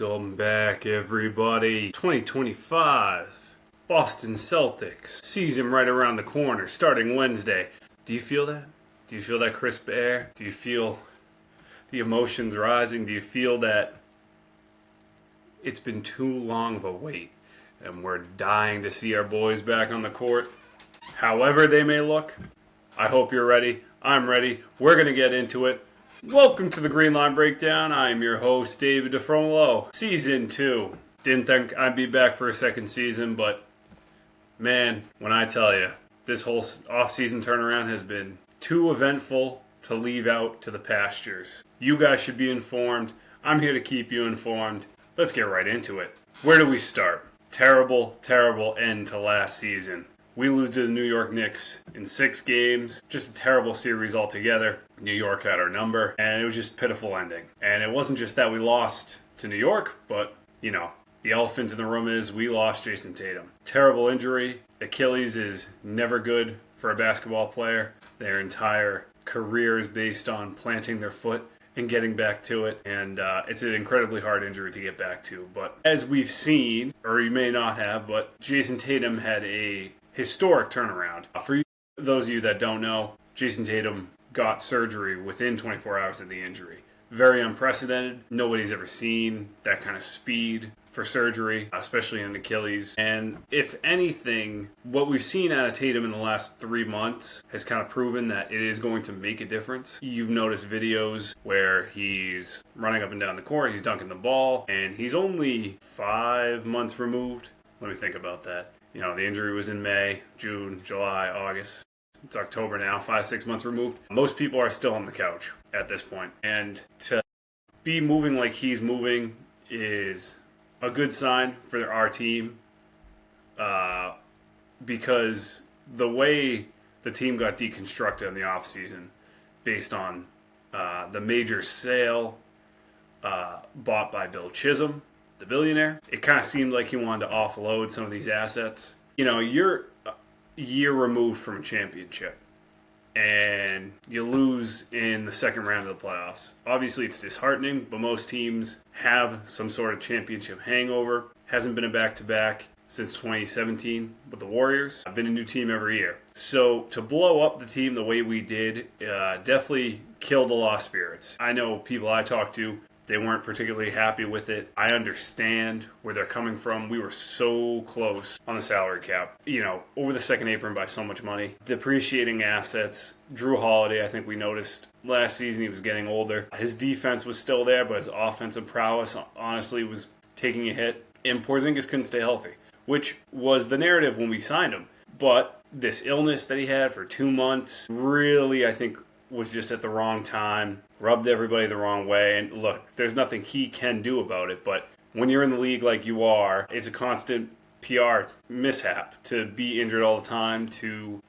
Welcome back, everybody. 2025 Boston Celtics season right around the corner, starting Wednesday. Do you feel that? Do you feel that crisp air? Do you feel the emotions rising? Do you feel that it's been too long of a wait and we're dying to see our boys back on the court? However they may look, I hope you're ready. I'm ready. We're going to get into it. Welcome to the Green Line Breakdown. I am your host, David DiFrumolo. Season 2. Didn't think I'd be back for a second season, but man, when I tell you, this whole off-season turnaround has been too eventful to leave out to the pastures. You guys should be informed. I'm here to keep you informed. Let's get right into it. Where do we start? Terrible, terrible end to last season. We lose to the New York Knicks in 6 games. Just a terrible series altogether. New York had our number, and it was just a pitiful ending. And it wasn't just that we lost to New York, but, the elephant in the room is we lost Jayson Tatum. Terrible injury. Achilles is never good for a basketball player. Their entire career is based on planting their foot and getting back to it, and it's an incredibly hard injury to get back to. But as we've seen, or you may not have, but Jayson Tatum had a historic turnaround. For those of you that don't know, Jayson Tatum got surgery within 24 hours of the injury. Very unprecedented. Nobody's ever seen that kind of speed for surgery, especially in Achilles. And if anything, what we've seen out of Tatum in the last 3 months has kind of proven that it is going to make a difference. You've noticed videos where he's running up and down the court, he's dunking the ball, and he's only 5 months removed. Let me think about that. The injury was in May, June, July, August. It's October now, 5-6 months removed. Most people are still on the couch at this point. And to be moving like he's moving is a good sign for our team, because the way the team got deconstructed in the offseason based on the major sale bought by Bill Chisholm, the billionaire, it kind of seemed like he wanted to offload some of these assets. You're a year removed from a championship, and you lose in the second round of the playoffs. Obviously, it's disheartening, but most teams have some sort of championship hangover. Hasn't been a back-to-back since 2017 with the Warriors. I've been a new team every year. So to blow up the team the way we did definitely killed the lost spirits. I know people I talked to, they weren't particularly happy with it. I understand where they're coming from. We were so close on the salary cap. Over the second apron by so much money. Depreciating assets. Drew Holiday, I think we noticed last season he was getting older. His defense was still there, but his offensive prowess, honestly, was taking a hit. And Porzingis couldn't stay healthy, which was the narrative when we signed him. But this illness that he had for 2 months really, I think, was just at the wrong time, rubbed everybody the wrong way. And look, there's nothing he can do about it, but when you're in the league like you are, it's a constant PR mishap to be injured all the time, to,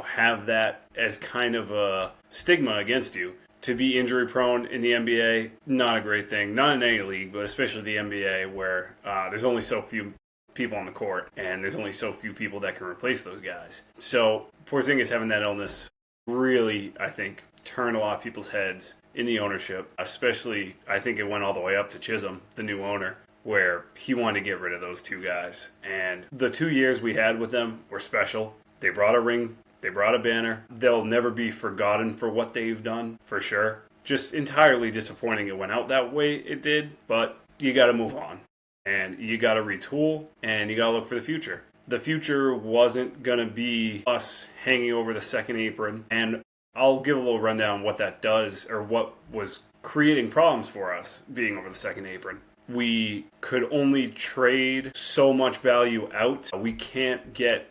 have that as kind of a stigma against you. To be injury prone in the NBA, not a great thing. Not in any league, but especially the NBA, where there's only so few people on the court, and there's only so few people that can replace those guys. So Porzingis having that illness really, I think, turned a lot of people's heads in the ownership. Especially, I think it went all the way up to Chisholm, the new owner, where he wanted to get rid of those 2 guys. And the 2 years we had with them were special. They brought a ring. They brought a banner. They'll never be forgotten for what they've done, for sure. Just entirely disappointing it went out that way it did, but you got to move on. And you got to retool, and you got to look for the future. The future wasn't going to be us hanging over the second apron. And I'll give a little rundown on what that does, or what was creating problems for us being over the second apron. We could only trade so much value out. We can't get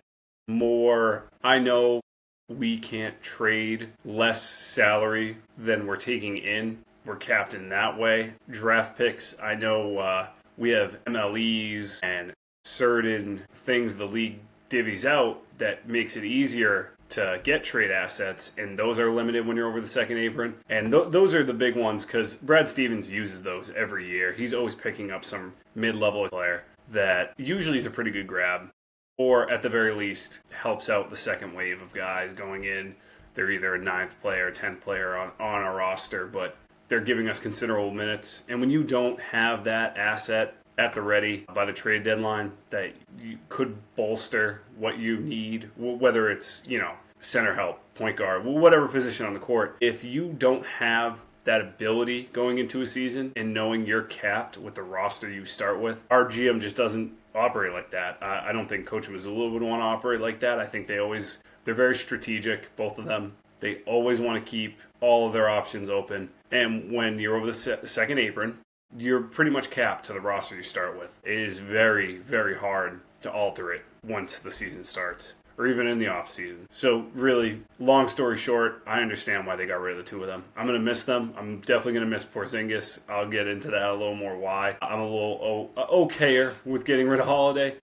more. I know we can't trade less salary than we're taking in. We're capped in that way. Draft picks, I know we have MLEs and certain things the league divvies out that makes it easier to get trade assets, and those are limited when you're over the second apron. And those are the big ones, because Brad Stevens uses those every year. He's always picking up some mid-level player that usually is a pretty good grab, or at the very least helps out the second wave of guys going in. They're either a 9th player, 10th player on a roster, but They're giving us considerable minutes. And when you don't have that asset at the ready by the trade deadline that you could bolster what you need, whether it's, center help, point guard, whatever position on the court, if you don't have that ability going into a season and knowing you're capped with the roster you start with, our GM just doesn't operate like that. I don't think Coach Mazzulla would want to operate like that. I think they're very strategic, both of them. They always want to keep all of their options open. And when you're over the second apron, you're pretty much capped to the roster you start with. It is very, very hard to alter it once the season starts, or even in the off season. So really, long story short, I understand why they got rid of the two of them. I'm going to miss them. I'm definitely going to miss Porzingis. I'll get into that a little more why. I'm a little okayer with getting rid of Holiday.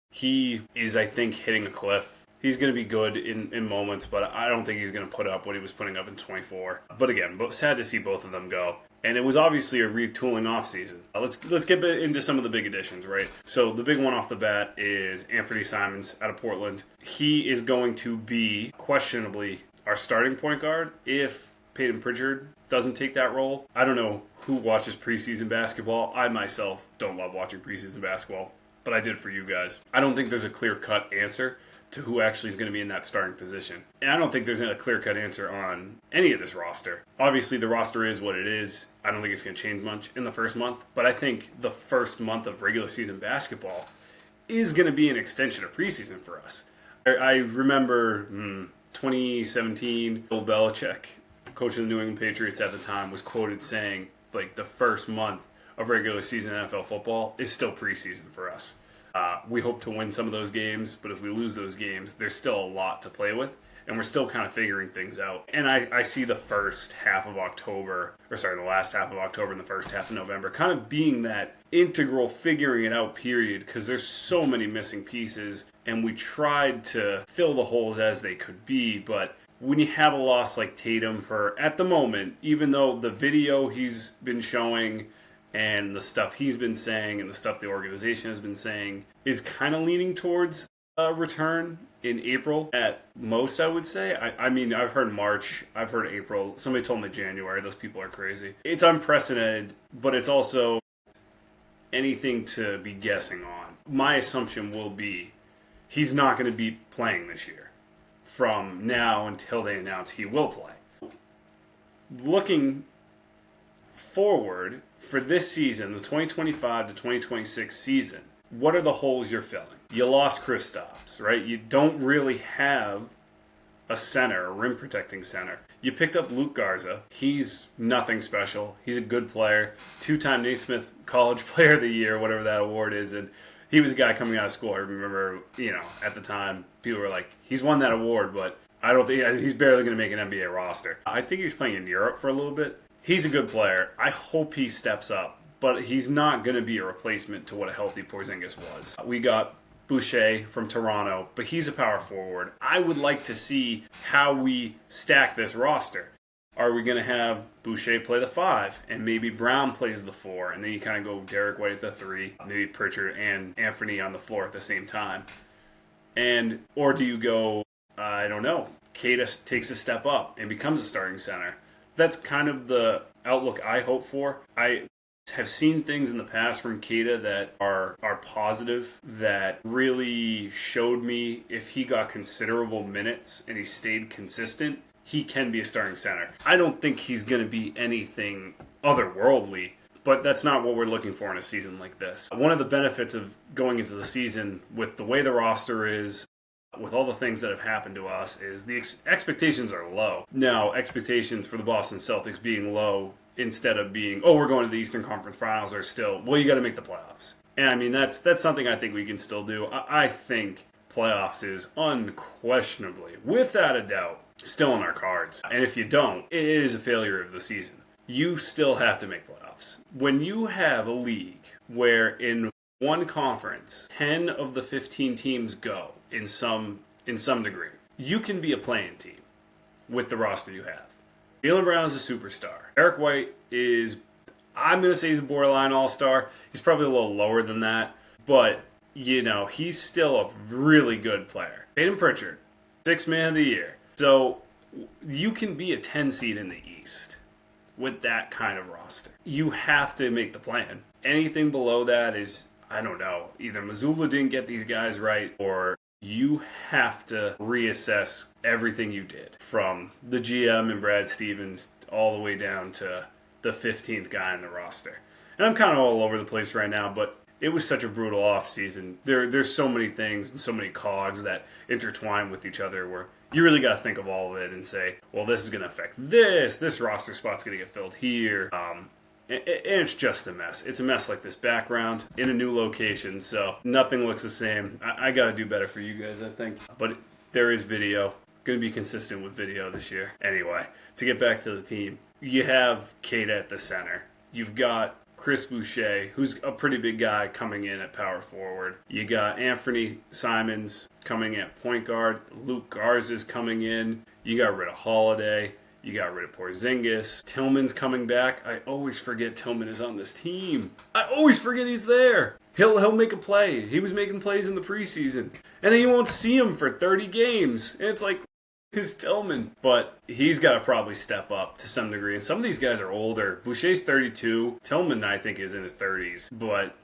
He is, I think, hitting a cliff. He's going to be good in moments, but I don't think he's going to put up what he was putting up in 24. But again, sad to see both of them go. And it was obviously a retooling offseason. Let's get into some of the big additions, right? So the big one off the bat is Anthony Simons out of Portland. He is going to be questionably our starting point guard if Peyton Pritchard doesn't take that role. I don't know who watches preseason basketball. I myself don't love watching preseason basketball, but I did for you guys. I don't think there's a clear-cut answer to who actually is going to be in that starting position. And I don't think there's a clear-cut answer on any of this roster. Obviously, the roster is what it is. I don't think it's going to change much in the first month, but I think the first month of regular season basketball is going to be an extension of preseason for us. I remember 2017, Bill Belichick, coach of the New England Patriots at the time, was quoted saying, the first month of regular season NFL football is still preseason for us. We hope to win some of those games, but if we lose those games, there's still a lot to play with, and we're still kind of figuring things out. And I see the last half of October and the first half of November kind of being that integral figuring it out period, because there's so many missing pieces, and we tried to fill the holes as they could be, but when you have a loss like Tatum for, at the moment, even though the video he's been showing and the stuff he's been saying and the stuff the organization has been saying is kind of leaning towards a return in April at most, I would say. I mean, I've heard March, I've heard April. Somebody told me January. Those people are crazy. It's unprecedented, but it's also anything to be guessing on. My assumption will be he's not going to be playing this year from now until they announce he will play. Looking forward for this season, the 2025 to 2026 season, what are the holes you're filling? You lost Kristaps, right? You don't really have a center, a rim protecting center. You picked up Luke Garza. He's nothing special. He's a good player. 2-time Naismith College Player of the Year, whatever that award is. And he was a guy coming out of school. I remember, at the time, people were like, he's won that award, but I don't think he's barely going to make an NBA roster. I think he's playing in Europe for a little bit. He's a good player. I hope he steps up, but he's not going to be a replacement to what a healthy Porzingis was. We got Boucher from Toronto, but he's a power forward. I would like to see how we stack this roster. Are we going to have Boucher play the 5, and maybe Brown plays the 4, and then you kind of go Derek White at the 3, maybe Pritchard and Anthony on the floor at the same time? Or do you go, I don't know, Keita takes a step up and becomes a starting center? That's kind of the outlook I hope for. I have seen things in the past from Keita that are positive, that really showed me if he got considerable minutes and he stayed consistent, he can be a starting center. I don't think he's going to be anything otherworldly, but that's not what we're looking for in a season like this. One of the benefits of going into the season with the way the roster is, with all the things that have happened to us, is the expectations are low. Now, expectations for the Boston Celtics being low instead of being, we're going to the Eastern Conference Finals, are still, you got to make the playoffs. And I mean, that's something I think we can still do. I think playoffs is unquestionably, without a doubt, still in our cards. And if you don't, it is a failure of the season. You still have to make playoffs. When you have a league where in one conference, 10 of the 15 teams go in some degree, you can be a playing team with the roster you have. Jaylen Brown is a superstar. Derek White is, I'm going to say he's a borderline all-star. He's probably a little lower than that, but, he's still a really good player. Peyton Pritchard, 6th man of the year. So you can be a 10 seed in the East. with that kind of roster. You have to make the plan. Anything below that is, I don't know, either Mazzulla didn't get these guys right, or you have to reassess everything you did, from the GM and Brad Stevens all the way down to the 15th guy in the roster. And I'm kind of all over the place right now, but it was such a brutal offseason. There's so many things and so many cogs that intertwine with each other where you really got to think of all of it and say, well, this is going to affect this roster spot's going to get filled here. And it's just a mess. It's a mess like this background in a new location, so nothing looks the same. I got to do better for you guys, I think. But there is video. Going to be consistent with video this year. Anyway, to get back to the team, you have Kate at the center. You've got Chris Boucher, who's a pretty big guy, coming in at power forward. You got Anthony Simons coming at point guard. Luke Garza's coming in. You got rid of Holiday. You got rid of Porzingis. Tillman's coming back. I always forget Tillman is on this team. I always forget he's there. He'll make a play. He was making plays in the preseason. And then you won't see him for 30 games. And it's like, who's Tillman? But he's got to probably step up to some degree. And some of these guys are older. Boucher's 32. Tillman, I think, is in his 30s. But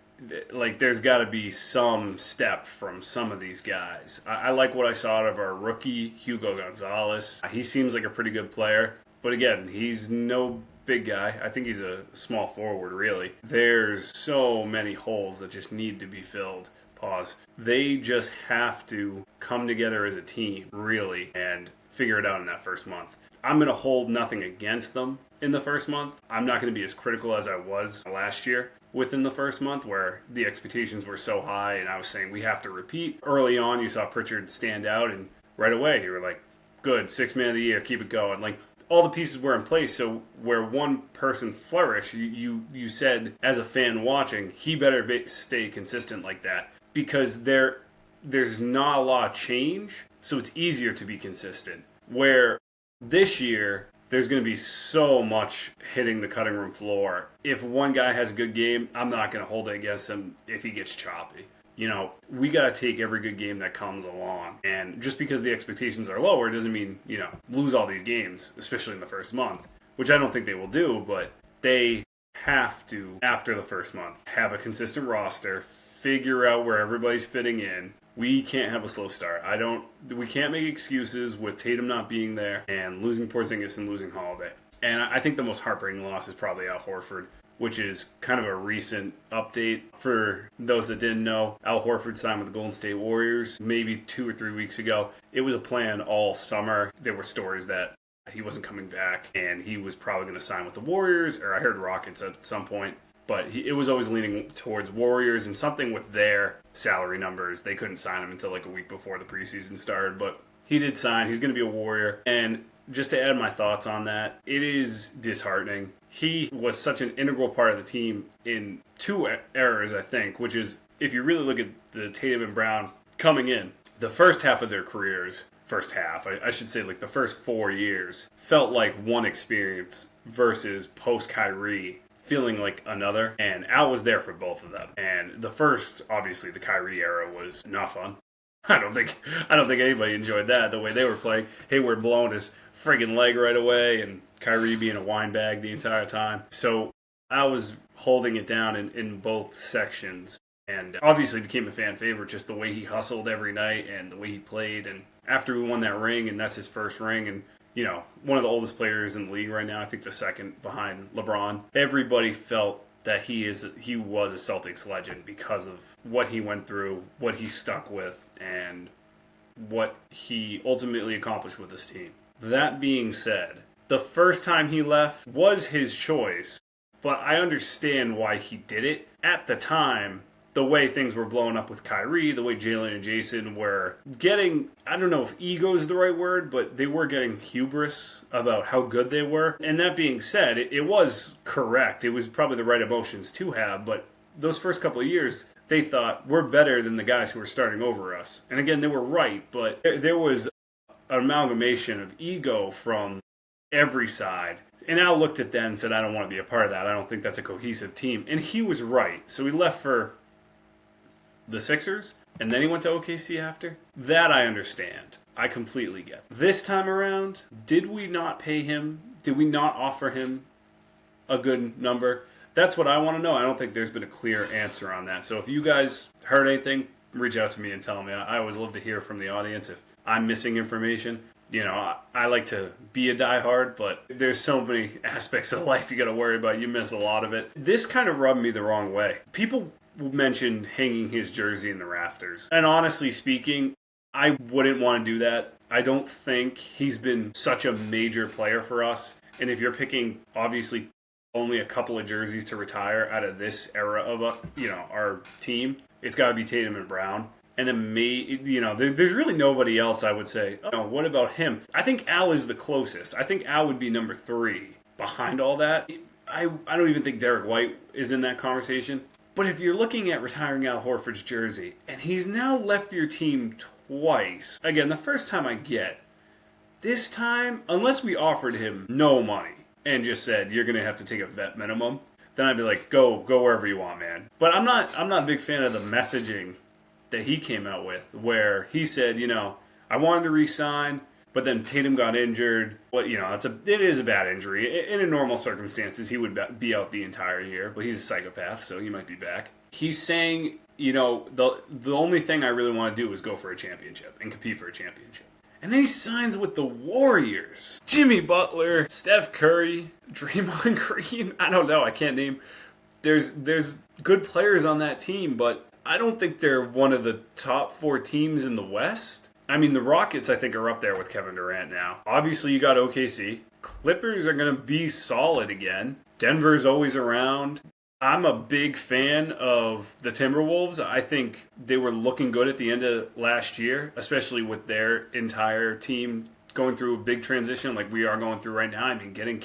like, there's got to be some step from some of these guys. I like what I saw out of our rookie, Hugo Gonzalez. He seems like a pretty good player. But again, he's no big guy. I think he's a small forward, really. There's so many holes that just need to be filled. Pause. They just have to come together as a team, really, and figure it out in that first month. I'm going to hold nothing against them in the first month. I'm not going to be as critical as I was last year within the first month, where the expectations were so high and I was saying we have to repeat. Early on, you saw Pritchard stand out, and right away you were like, good, 6th man of the year, keep it going. Like, all the pieces were in place, so where one person flourished, you said as a fan watching, he better stay consistent like that, because there's not a lot of change, so it's easier to be consistent. Where this year, there's going to be so much hitting the cutting room floor. If one guy has a good game, I'm not going to hold it against him if he gets choppy. You know, we got to take every good game that comes along. And just because the expectations are lower doesn't mean, lose all these games, especially in the first month, which I don't think they will do, but they have to, after the first month, have a consistent roster, figure out where everybody's fitting in. We can't have a slow start. We can't make excuses with Tatum not being there and losing Porzingis and losing Holiday. And I think the most heartbreaking loss is probably Al Horford, which is kind of a recent update. For those that didn't know, Al Horford signed with the Golden State Warriors maybe 2 or 3 weeks ago. It was a plan all summer. There were stories that he wasn't coming back and he was probably going to sign with the Warriors, or I heard Rockets at some point. But it was always leaning towards Warriors, and something with their salary numbers, they couldn't sign him until like a week before the preseason started. But he did sign. He's going to be a Warrior. And just to add my thoughts on that, it is disheartening. He was such an integral part of the team in 2 eras, I think, which is, if you really look at the Tatum and Brown coming in, the first half of their careers, I should say like the first 4 years, felt like one experience versus post-Kyrie feeling like another, and Al was there for both of them. And the first, obviously, the Kyrie era was not fun. I don't think anybody enjoyed that, the way they were playing. Hayward blowing his friggin' leg right away, and Kyrie being a wine bag the entire time. So I was holding it down in both sections, and obviously became a fan favorite, just the way he hustled every night and the way he played. And after we won that ring, and that's his first ring, and one of the oldest players in the league right now, I think the second behind LeBron. Everybody felt that he was a Celtics legend because of what he went through, what he stuck with, and what he ultimately accomplished with his team. That being said, the first time he left was his choice, but I understand why he did it. At the time, the way things were blowing up with Kyrie, the way Jalen and Jayson were getting, I don't know if ego is the right word, but they were getting hubris about how good they were. And that being said, it was correct. It was probably the right emotions to have, but those first couple of years, they thought, we're better than the guys who were starting over us. And again, they were right, but there was an amalgamation of ego from every side. And Al looked at that and said, I don't want to be a part of that. I don't think that's a cohesive team. And he was right. So he left for the Sixers, and then he went to OKC after. That I understand. I completely get. This time around, did we not pay him? Did we not offer him a good number? That's what I want to know. I don't think there's been a clear answer on that. So if you guys heard anything, reach out to me and tell me. I always love to hear from the audience if I'm missing information. You know, I like to be a diehard, but there's so many aspects of life you got to worry about. You miss a lot of it. This kind of rubbed me the wrong way. People mentioned hanging his jersey in the rafters. And honestly speaking, I wouldn't want to do that. I don't think he's been such a major player for us. And if you're picking, obviously, only a couple of jerseys to retire out of this era of our team, it's got to be Tatum and Brown. And then there's really nobody else I would say, oh, what about him? I think Al is the closest. I think Al would be number 3 behind all that. I don't even think Derek White is in that conversation. But if you're looking at retiring Al Horford's jersey, and he's now left your team twice. Again, the first time I get. This time, unless we offered him no money and just said, you're going to have to take a vet minimum, then I'd be like, go wherever you want, man. But I'm not a big fan of the messaging that he came out with, where he said, I wanted to re-sign, but then Tatum got injured. Well, it is a bad injury. In normal circumstances, he would be out the entire year, but he's a psychopath, so he might be back. He's saying, the only thing I really want to do is go for a championship and compete for a championship. And then he signs with the Warriors. Jimmy Butler, Steph Curry, Draymond Green. I don't know. I can't name. There's good players on that team, but I don't think they're one of the top 4 teams in the West. I mean, the Rockets, I think, are up there with Kevin Durant now. Obviously, you got OKC. Clippers are going to be solid again. Denver's always around. I'm a big fan of the Timberwolves. I think they were looking good at the end of last year, especially with their entire team going through a big transition like we are going through right now. I mean, getting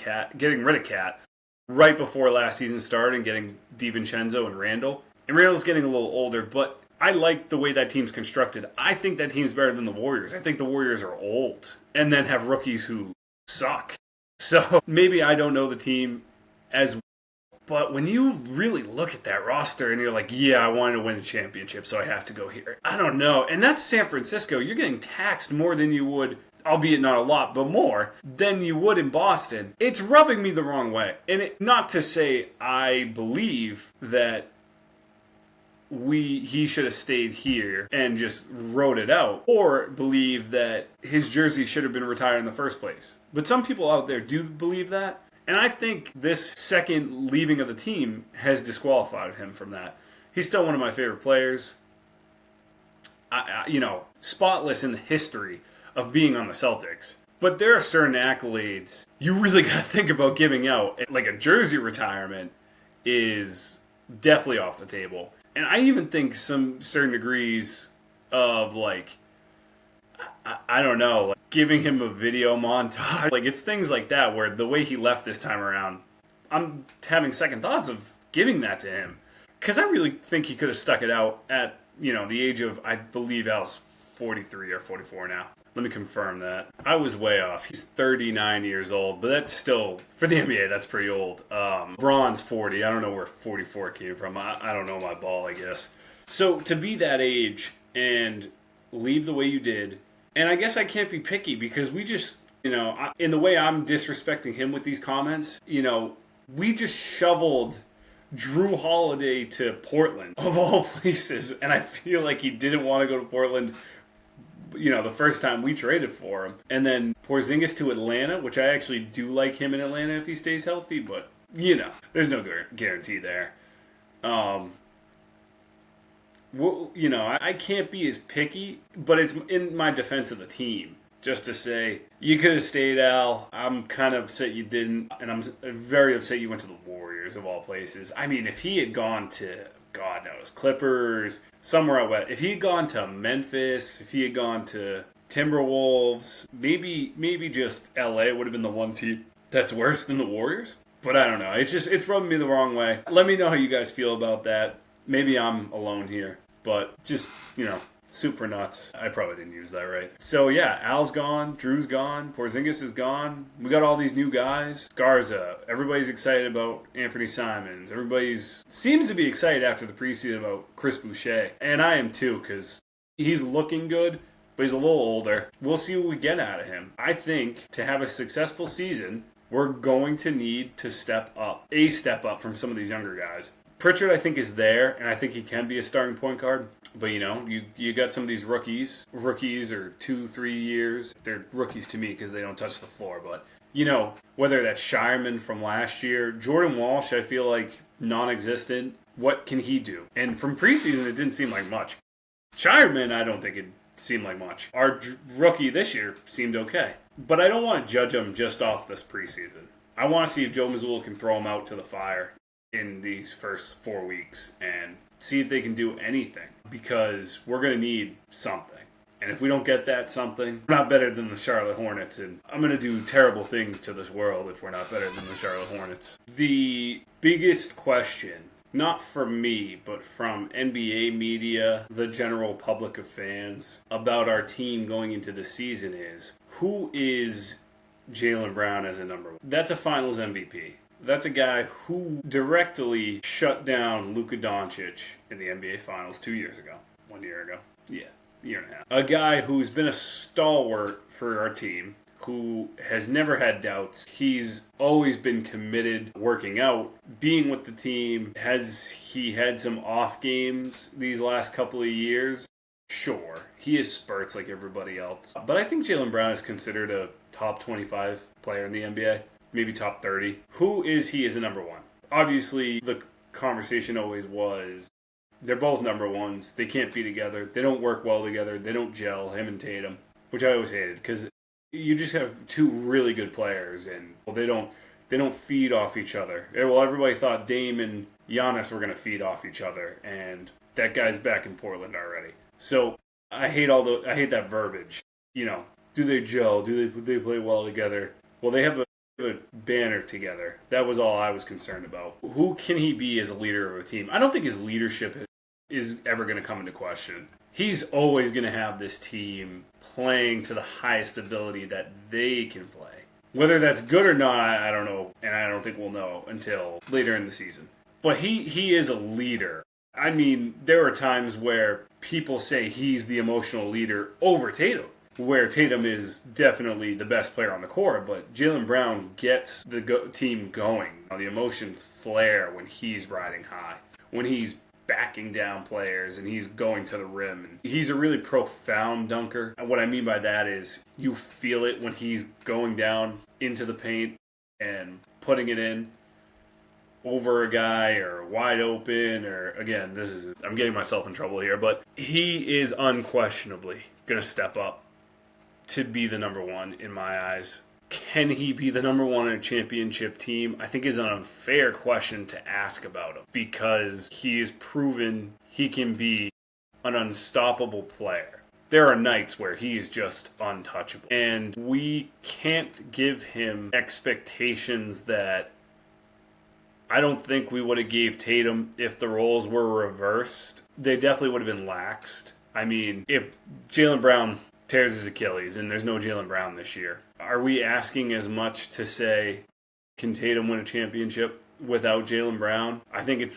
rid of Cat right before last season started and getting DiVincenzo and Randall. And Randall's getting a little older, but I like the way that team's constructed. I think that team's better than the Warriors. I think the Warriors are old and then have rookies who suck. So maybe I don't know the team as well, but when you really look at that roster and you're like, yeah, I wanted to win a championship, so I have to go here. I don't know. And that's San Francisco. You're getting taxed more than you would, albeit not a lot, but more than you would in Boston. It's rubbing me the wrong way. And not to say I believe that he should have stayed here and just wrote it out, or believe that his jersey should have been retired in the first place. But some people out there do believe that, and I think this second leaving of the team has disqualified him from that. He's still one of my favorite players. Spotless in the history of being on the Celtics. But there are certain accolades you really got to think about giving out. Like a jersey retirement is definitely off the table. And I even think some certain degrees of, I don't know, like giving him a video montage. Like, it's things like that where the way he left this time around, I'm having second thoughts of giving that to him. Because I really think he could have stuck it out at, the age of, I believe Al's 43 or 44 now. Let me confirm that. I was way off. He's 39 years old, but that's still, for the NBA, that's pretty old. Braun's 40. I don't know where 44 came from. I don't know my ball, I guess. So to be that age and leave the way you did, and I guess I can't be picky because we just, in the way I'm disrespecting him with these comments, we just shoveled Drew Holiday to Portland, of all places, and I feel like he didn't want to go to Portland the first time we traded for him. And then Porzingis to Atlanta, which I actually do like him in Atlanta if he stays healthy, but, there's no guarantee there. I can't be as picky, but it's in my defense of the team. Just to say, you could have stayed, Al. I'm kind of upset you didn't, and I'm very upset you went to the Warriors, of all places. I mean, if he had gone to, God knows, Clippers, somewhere out west. If he had gone to Memphis, if he had gone to Timberwolves, maybe just LA would have been the one team that's worse than the Warriors. But I don't know. It's rubbing me the wrong way. Let me know how you guys feel about that. Maybe I'm alone here, but just, soup for nuts. I probably didn't use that right. So yeah, Al's gone, Drew's gone, Porzingis is gone. We got all these new guys. Garza. Everybody's excited about Anthony Simons. Seems to be excited after the preseason about Chris Boucher. And I am too, because he's looking good, but he's a little older. We'll see what we get out of him. I think to have a successful season, we're going to need to step up from some of these younger guys. Pritchard, I think, is there, and I think he can be a starting point guard. But, you got some of these rookies are 2-3 years. They're rookies to me because they don't touch the floor. But, whether that's Shireman from last year, Jordan Walsh, I feel like non-existent. What can he do? And from preseason, it didn't seem like much. Shireman, I don't think it seemed like much. Our rookie this year seemed okay. But I don't want to judge him just off this preseason. I want to see if Joe Mazzulla can throw him out to the fire in these first 4 weeks and see if they can do anything, because we're going to need something. And if we don't get that something, we're not better than the Charlotte Hornets, and I'm going to do terrible things to this world if we're not better than the Charlotte Hornets. The biggest question, not from me, but from NBA media, the general public of fans, about our team going into the season is, who is Jaylen Brown as a number one? That's a finals MVP. That's a guy who directly shut down Luka Doncic in the NBA Finals 2 years ago. 1 year ago. Yeah, year and a half. A guy who's been a stalwart for our team, who has never had doubts. He's always been committed, working out, being with the team. Has he had some off games these last couple of years? Sure. He has spurts like everybody else. But I think Jaylen Brown is considered a top 25 player in the NBA. Maybe top 30. Who is he as a number one? Obviously, the conversation always was, they're both number ones. They can't be together. They don't work well together. They don't gel, him and Tatum, which I always hated, because you just have two really good players, and they don't feed off each other. Well, everybody thought Dame and Giannis were going to feed off each other, and that guy's back in Portland already. So I hate that verbiage. Do they gel? Do they play well together? Well, they have a banner together. That was all I was concerned about. Who can he be as a leader of a team? I don't think his leadership is ever going to come into question. He's always going to have this team playing to the highest ability that they can play. Whether that's good or not, I don't know, and I don't think we'll know until later in the season. But he is a leader. I mean, there are times where people say he's the emotional leader over Tatum, where Tatum is definitely the best player on the court, but Jaylen Brown gets the team going. The emotions flare when he's riding high, when he's backing down players and he's going to the rim. And he's a really profound dunker. And what I mean by that is you feel it when he's going down into the paint and putting it in over a guy or wide open, or again, I'm getting myself in trouble here, but he is unquestionably going to step up to be the number one in my eyes. Can he be the number one in a championship team? I think is an unfair question to ask about him, because he has proven he can be an unstoppable player. There are nights where he is just untouchable, and we can't give him expectations that I don't think we would have gave Tatum if the roles were reversed. They definitely would have been laxed. I mean, if Jaylen Brown tears his Achilles and there's no Jaylen Brown this year, are we asking as much to say, can Tatum win a championship without Jaylen Brown? I think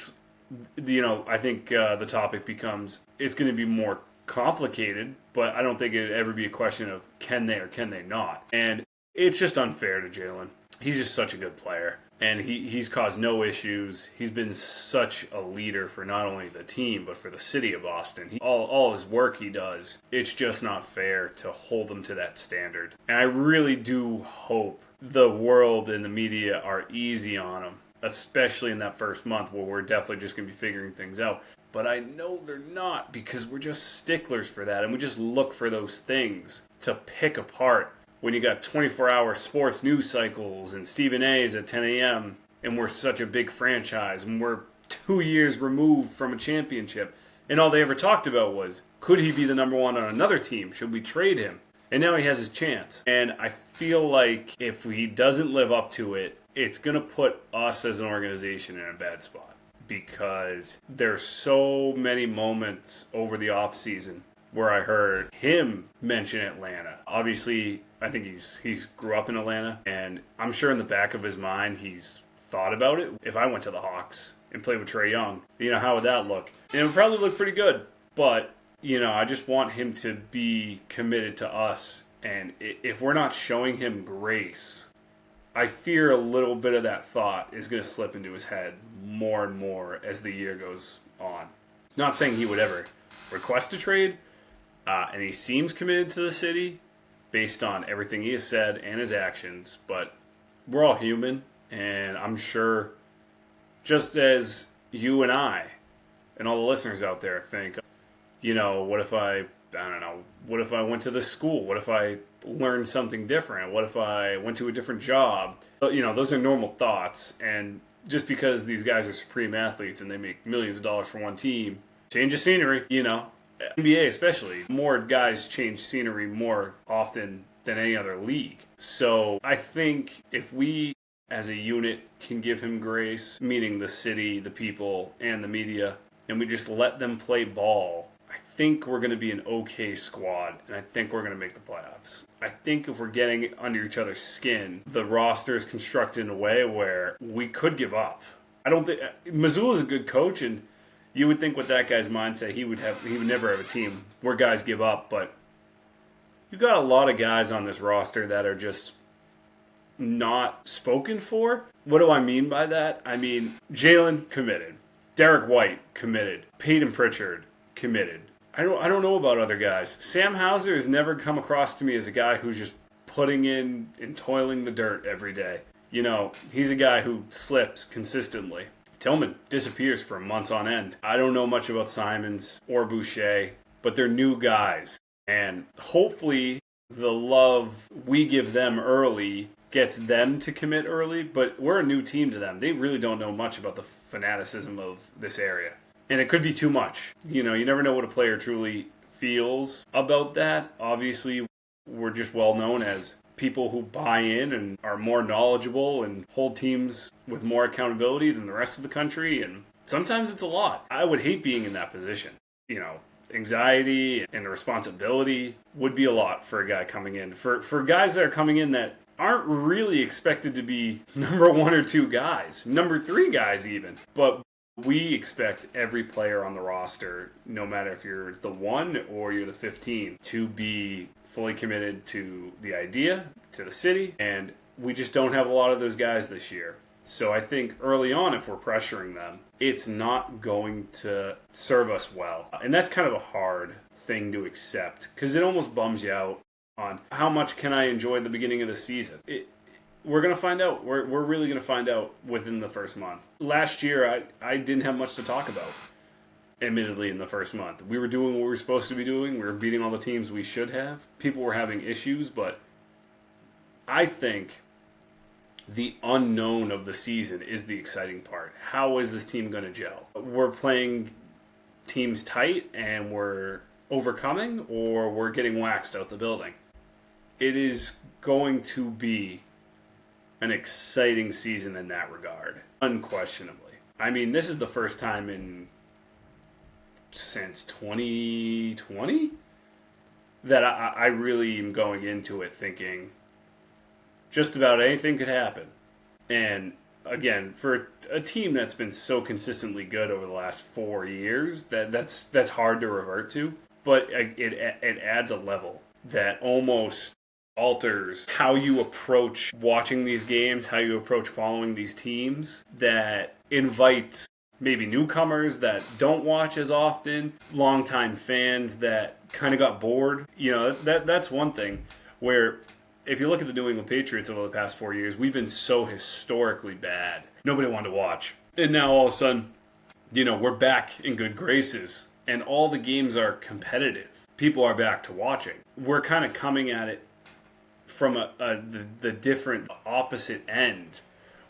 the topic becomes, it's going to be more complicated, but I don't think it'd ever be a question of can they or can they not. And it's just unfair to Jaylen. He's just such a good player. And he's caused no issues. He's been such a leader for not only the team, but for the city of Boston. All his work he does, it's just not fair to hold him to that standard. And I really do hope the world and the media are easy on him, especially in that first month where we're definitely just going to be figuring things out. But I know they're not, because we're just sticklers for that, and we just look for those things to pick apart. When you got 24-hour sports news cycles and Stephen A's at 10 a.m. and we're such a big franchise and we're 2 years removed from a championship, and all they ever talked about was, could he be the number one on another team? Should we trade him? And now he has his chance. And I feel like if he doesn't live up to it, it's going to put us as an organization in a bad spot, because there's so many moments over the offseason where I heard him mention Atlanta. Obviously, I think he grew up in Atlanta, and I'm sure in the back of his mind he's thought about it. If I went to the Hawks and played with Trae Young, how would that look? And it would probably look pretty good, but I just want him to be committed to us, and if we're not showing him grace, I fear a little bit of that thought is going to slip into his head more and more as the year goes on. Not saying he would ever request a trade, and he seems committed to the city based on everything he has said and his actions, but we're all human, and I'm sure just as you and I and all the listeners out there think, what if I don't know, what if I went to this school? What if I learned something different? What if I went to a different job? Those are normal thoughts, and just because these guys are supreme athletes and they make millions of dollars for one team, change of scenery, NBA especially, more guys change scenery more often than any other league. So I think if we as a unit can give him grace, meaning the city, the people, and the media, and we just let them play ball, I think we're going to be an okay squad, and I think we're going to make the playoffs. I think if we're getting under each other's skin, the roster is constructed in a way where we could give up. I don't think Mazzulla's a good coach, and you would think with that guy's mindset, he would never have a team where guys give up. But you've got a lot of guys on this roster that are just not spoken for. What do I mean by that? I mean, Jalen committed, Derek White committed, Peyton Pritchard committed. I don't know about other guys. Sam Hauser has never come across to me as a guy who's just putting in and toiling the dirt every day. He's a guy who slips consistently. Tillman disappears for months on end. I don't know much about Simons or Boucher, but they're new guys. And hopefully the love we give them early gets them to commit early, but we're a new team to them. They really don't know much about the fanaticism of this area. And it could be too much. You never know what a player truly feels about that. Obviously, we're just well known as people who buy in and are more knowledgeable and hold teams with more accountability than the rest of the country. And sometimes it's a lot. I would hate being in that position. Anxiety and the responsibility would be a lot for a guy coming in. For guys that are coming in that aren't really expected to be number 1 or 2 guys, number 3 guys even. But we expect every player on the roster, no matter if you're the 1 or you're the 15, to be fully committed to the idea, to the city, and we just don't have a lot of those guys this year. So I think early on, if we're pressuring them, it's not going to serve us well. And that's kind of a hard thing to accept because it almost bums you out on how much can I enjoy the beginning of the season. We're going to find out. We're really going to find out within the first month. Last year, I didn't have much to talk about, admittedly, in the first month. We were doing what we were supposed to be doing. We were beating all the teams we should have. People were having issues, but I think the unknown of the season is the exciting part. How is this team going to gel? We're playing teams tight and we're overcoming, or we're getting waxed out the building. It is going to be an exciting season in that regard, unquestionably. I mean, this is the first time since 2020 that I really am going into it thinking just about anything could happen. And again, for a team that's been so consistently good over the last 4 years, that's hard to revert to. But it adds a level that almost alters how you approach watching these games, how you approach following these teams, that invites maybe newcomers that don't watch as often, longtime fans that kind of got bored. That's one thing where if you look at the New England Patriots over the past 4 years, we've been so historically bad. Nobody wanted to watch. And now all of a sudden, we're back in good graces and all the games are competitive. People are back to watching. We're kind of coming at it from the different opposite end,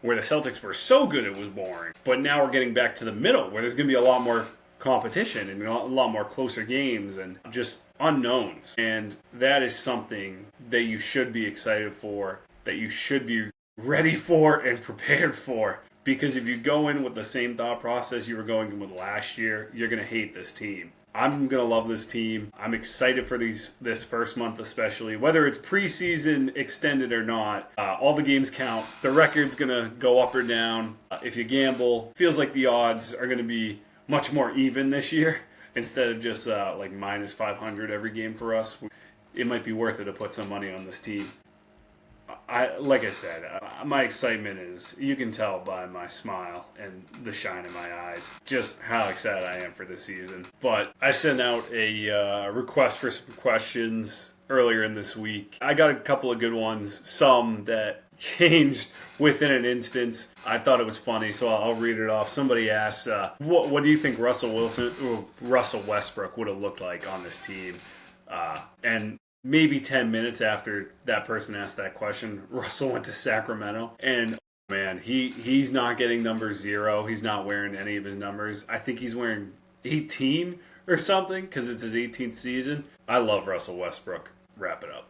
where the Celtics were so good it was boring. But now we're getting back to the middle, where there's going to be a lot more competition and a lot more closer games and just unknowns. And that is something that you should be excited for, that you should be ready for and prepared for. Because if you go in with the same thought process you were going in with last year, you're going to hate this team. I'm going to love this team. I'm excited for this first month especially. Whether it's preseason extended or not, all the games count. The record's going to go up or down. If you gamble, feels like the odds are going to be much more even this year instead of just like minus 500 every game for us. It might be worth it to put some money on this team. like I said, my excitement is, you can tell by my smile and the shine in my eyes just how excited I am for this season. But I sent out a request for some questions earlier in this week. I got a couple of good ones, some that changed within an instance. I thought it was funny, so I'll read it off. Somebody asked, what do you think Russell Westbrook would have looked like on this team? And maybe 10 minutes after that person asked that question, Russell went to Sacramento. And man, he's not getting number 0. He's not wearing any of his numbers. I think he's wearing 18 or something because it's his 18th season. I love Russell Westbrook. Wrap it up.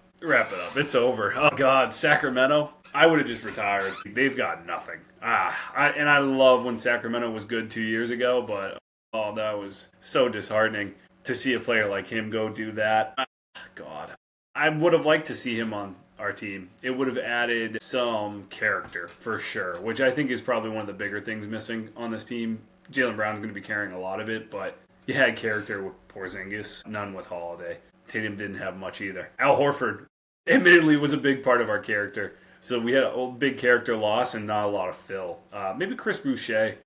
It's over. Oh, God. Sacramento. I would have just retired. They've got nothing. I love when Sacramento was good 2 years ago, but that was so disheartening to see a player like him go do that. God. I would have liked to see him on our team. It would have added some character for sure, which I think is probably one of the bigger things missing on this team. Jaylen Brown's going to be carrying a lot of it, but you had character with Porzingis, none with Holiday. Tatum didn't have much either. Al Horford, admittedly, was a big part of our character. So we had a big character loss and not a lot of fill. Maybe Chris Boucher.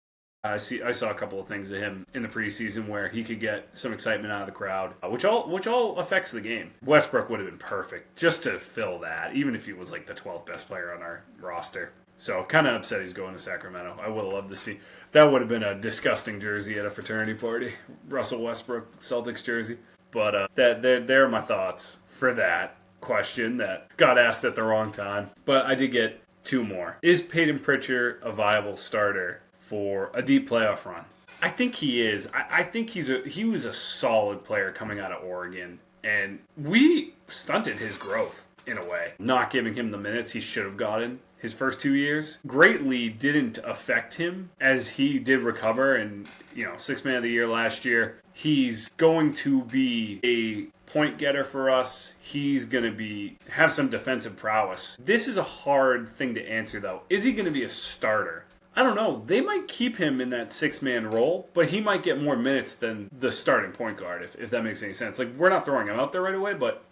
I saw a couple of things of him in the preseason where he could get some excitement out of the crowd, which all affects the game. Westbrook would have been perfect just to fill that, even if he was like the 12th best player on our roster. So kind of upset he's going to Sacramento. I would have loved to see. That would have been a disgusting jersey at a fraternity party. Russell Westbrook Celtics jersey. But there are my thoughts for that question that got asked at the wrong time. But I did get 2 more. Is Peyton Pritchard a viable starter for a deep playoff run? I think he is. I think he was a solid player coming out of Oregon, and we stunted his growth in a way, not giving him the minutes he should have gotten his first 2 years. Greatly didn't affect him as he did recover, and 6th man of the year last year. He's going to be a point getter for us. He's going to have some defensive prowess. This is a hard thing to answer though. Is he going to be a starter? I don't know. They might keep him in that 6-man role, but he might get more minutes than the starting point guard, if that makes any sense. Like, we're not throwing him out there right away, but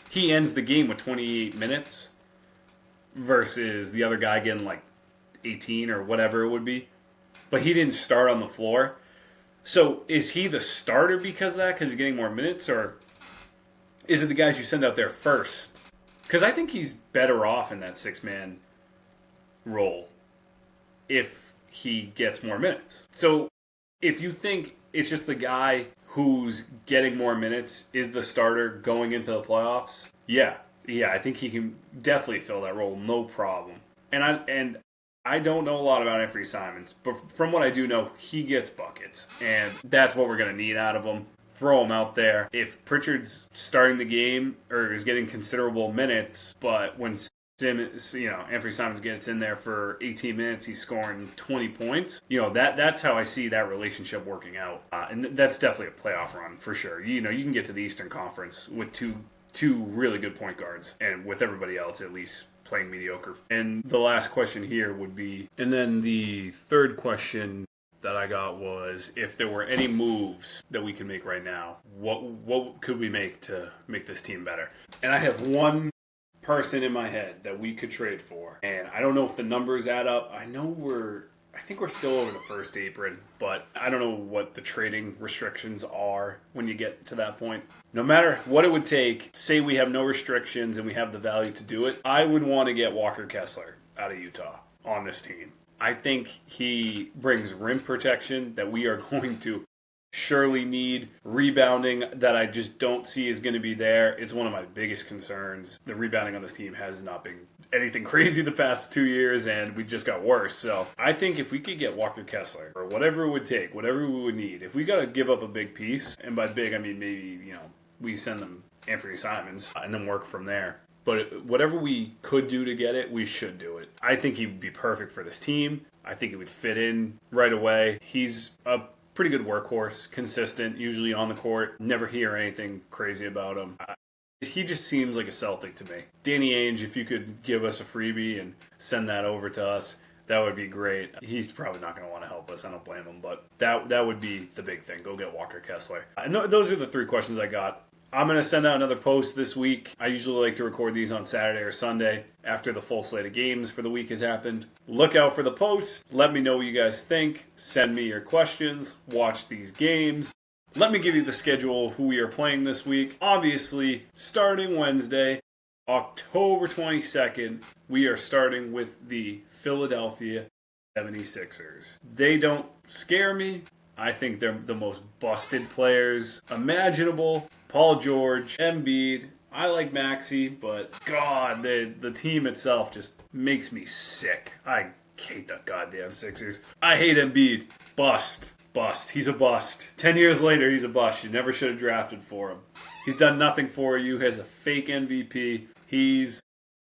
he ends the game with 28 minutes versus the other guy getting like 18 or whatever it would be. But he didn't start on the floor. So is he the starter because of that, because he's getting more minutes, or is it the guys you send out there first? Because I think he's better off in that 6-man role if he gets more minutes. So if you think it's just the guy who's getting more minutes is the starter going into the playoffs, yeah, I think he can definitely fill that role, no problem. And I don't know a lot about Anthony Simons, but from what I do know, he gets buckets, and that's what we're going to need out of him. Throw him out there. If Pritchard's starting the game or is getting considerable minutes, but when Anthony Simons gets in there for 18 minutes, he's scoring 20 points. That's how I see that relationship working out. And that's definitely a playoff run for sure. You can get to the Eastern Conference with two really good point guards, and with everybody else at least playing mediocre. And the last question here would be, and then the third question that I got was, if there were any moves that we can make right now, what could we make to make this team better? And I have one person in my head that we could trade for, and I don't know if the numbers add up. I think we're still over the first apron, but I don't know what the trading restrictions are when you get to that point. No matter what it would take, say we have no restrictions and we have the value to do it, I would want to get Walker Kessler out of Utah on this team. I think he brings rim protection that we are going to surely need. Rebounding that I just don't see is going to be there. It's one of my biggest concerns. The rebounding on this team has not been anything crazy the past 2 years, and we just got worse. So I think if we could get Walker Kessler, or whatever it would take, whatever we would need, if we got to give up a big piece, and by big I mean maybe we send them Anthony Simons and then work from there. But whatever we could do to get it, we should do it. I think he would be perfect for this team. I think he would fit in right away. He's a pretty good workhorse, consistent, usually on the court. Never hear anything crazy about him. He just seems like a Celtic to me. Danny Ainge, if you could give us a freebie and send that over to us, that would be great. He's probably not going to want to help us. I don't blame him, but that would be the big thing. Go get Walker Kessler. And those are the 3 questions I got. I'm going to send out another post this week. I usually like to record these on Saturday or Sunday after the full slate of games for the week has happened. Look out for the post. Let me know what you guys think. Send me your questions. Watch these games. Let me give you the schedule of who we are playing this week. Obviously, starting Wednesday, October 22nd, we are starting with the Philadelphia 76ers. They don't scare me. I think they're the most busted players imaginable. Paul George, Embiid. I like Maxey, but God, the team itself just makes me sick. I hate the goddamn Sixers. I hate Embiid. Bust. He's a bust. 10 years later, he's a bust. You never should have drafted for him. He's done nothing for you. He has a fake MVP. He's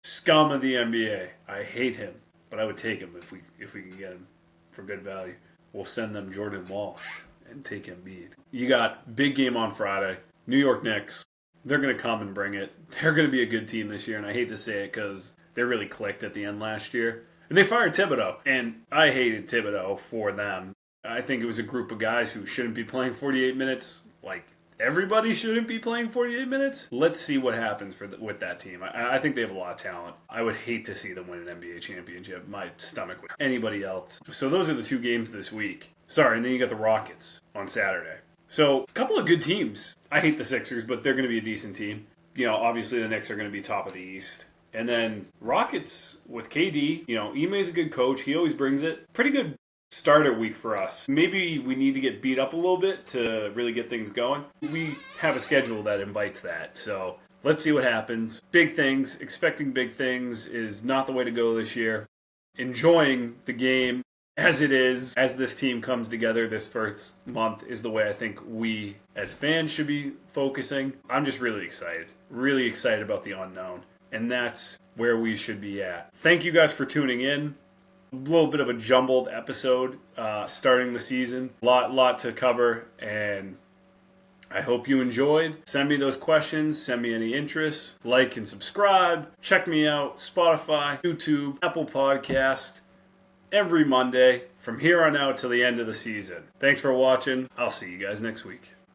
scum of the NBA. I hate him, but I would take him if we can get him for good value. We'll send them Jordan Walsh and take Embiid. You got big game on Friday. New York Knicks. They're going to come and bring it. They're going to be a good team this year, and I hate to say it because they really clicked at the end last year. And they fired Thibodeau, and I hated Thibodeau for them. I think it was a group of guys who shouldn't be playing 48 minutes. Like, everybody shouldn't be playing 48 minutes. Let's see what happens with that team. I think they have a lot of talent. I would hate to see them win an NBA championship. My stomach would. Anybody else. So those are the two games this week. Sorry, and then you got the Rockets on Saturday. So a couple of good teams. I hate the Sixers, but they're going to be a decent team. You know, obviously the Knicks are going to be top of the East. And then Rockets with KD. You know, Ime's a good coach. He always brings it. Pretty good starter week for us. Maybe we need to get beat up a little bit to really get things going. We have a schedule that invites that, so let's see what happens. Big things, expecting big things is not the way to go this year. Enjoying the game as it is, as this team comes together this first month is the way I think we as fans should be focusing. I'm just really excited about the unknown, and that's where we should be at. Thank you guys for tuning in. A little bit of a jumbled episode starting the season. Lot to cover, and I hope you enjoyed. Send me those questions. Send me any interest. Like and subscribe. Check me out. Spotify, YouTube, Apple Podcast. Every Monday from here on out till the end of the season. Thanks for watching. I'll see you guys next week.